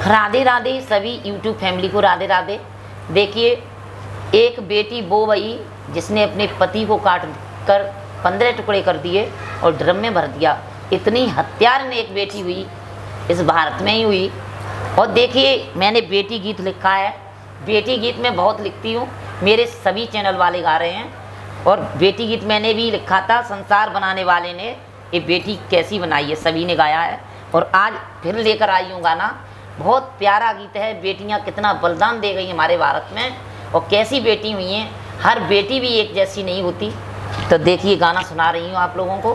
राधे राधे सभी YouTube family को राधे राधे। देखिए, एक बेटी वो वही जिसने अपने पति को काट कर 15 टुकड़े कर दिए और ड्रम में भर दिया। इतनी हत्यार ने एक बेटी हुई, इस भारत में ही हुई। और देखिए, मैंने बेटी गीत लिखा है। बेटी गीत मैं बहुत लिखती हूँ, मेरे सभी चैनल वाले गा रहे हैं। और बेटी गीत मैंने भी लिखा था, संसार बनाने वाले ने ये बेटी कैसी बनाई है, सभी ने गाया है। और आज फिर लेकर आई हूँ गाना। बहुत प्यारा गीत है। बेटियाँ कितना बलिदान दे गई हमारे भारत में और कैसी बेटी हुई हैं। हर बेटी भी एक जैसी नहीं होती। तो देखिए, गाना सुना रही हूँ आप लोगों को।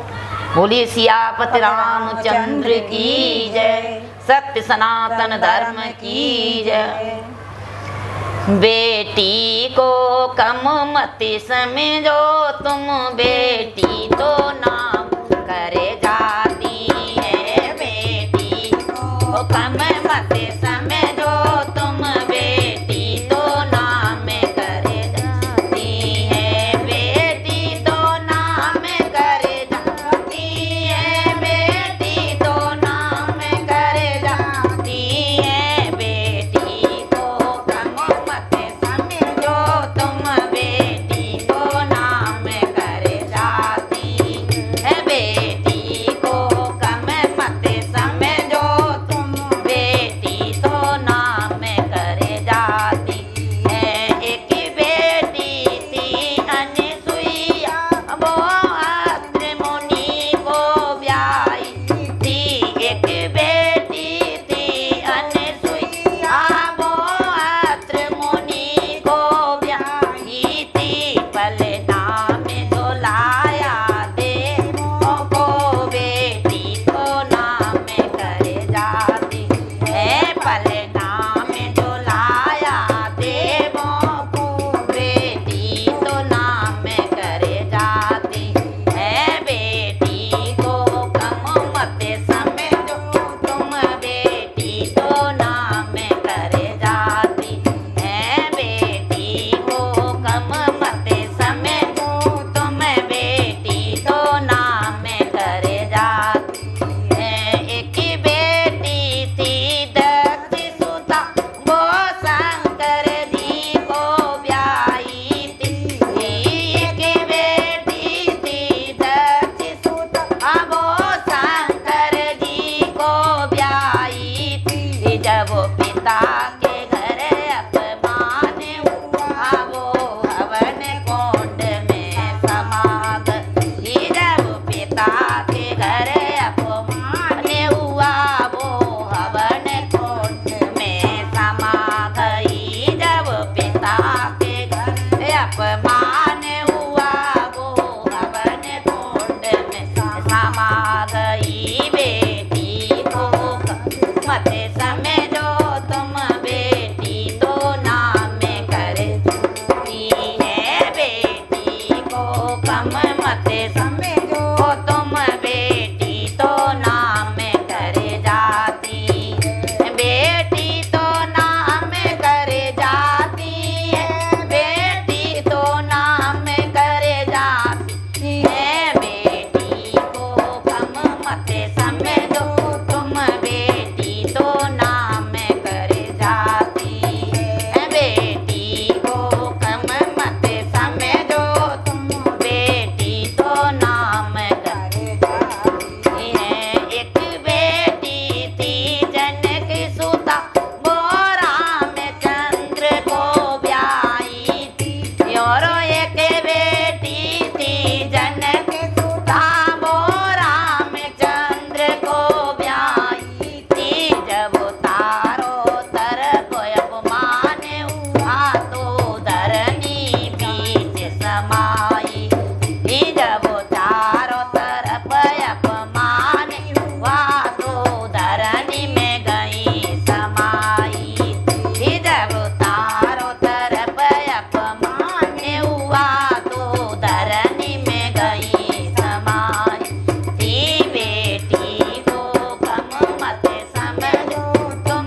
बोलिए सियापति रामचंद्र की जय, सत्य सनातन धर्म की जय। बेटी को कम मत समझो तुम, बेटी तो नाम करे जाती है। बेटी को कम मत समझो तुम, बेटी तो नाम करे जाती है। बेटी तो नाम करे जाती है। बेटी तो नाम करे जाती है। बेटी को कम मत समझो तुम, बेटी तो नाम करे जाती है। बेटी को कम मत समझो तुम, बेटी तो नाम करे जाती है। एक बेटी थी अनसुईया, वो अत्रि मुनि को ब्याही थी। एक बेटी थी अनसुईया, वो अत्रि मुनि को ब्याही थी। बलिदान दुलाया देवों को, बेटी को नाम करे जाती है। बलिदान दुलाया देवों को, बेटी तो नाम करे जाती है। बेटी को कम मत समझो तुम, बेटी तो नाम करे जाती है। बेटी को कम मत समझो तुम, बेटी तो नाम करे जाती है। एक बेटी थी दक्ष सुता, वो शंकर जी को ब्याही थी। एक बेटी थी दक्ष सुता, वो शंकर जी को ब्याही थी। जब पिता के घर अपमान हुआ, वो हवन कुंड में समा गई। जब पिता के घर अपमान हुआ, वो हवन कुंड में समा गई। जब पिता के घर अपमान हुआ, वो हवन कुंड में समा गई। बेटी को मत समझो तुम, बेटी तो नाम करे जाती है। बेटी को कम मत समझो तुम, बेटी तो नाम करे जाती है। बेटी तो नाम करे जाती है। बेटी तो नाम करे जाती है। बेटी को कम मत समझो तुम, बेटी तो नाम करे जाती है। बेटी को कम मत समझो तुम, बेटी तो नाम करे जाती है। एक बेटी थी जनक सुता, वो रामचंद्र को ब्याही थी। और एक बेटी थी जनक सुता, वो रामचंद्र को ब्याही थी। जब तारो तरफ अपमान हुआ, तो धरनी बीच समाई। जब चारों तरफ अपमान हुआ, तो धरनी में गई समाई। जब चारों तरफ अपमान हुआ, तो धरनी में गई समाई। बेटी को कम मत समझो तुम,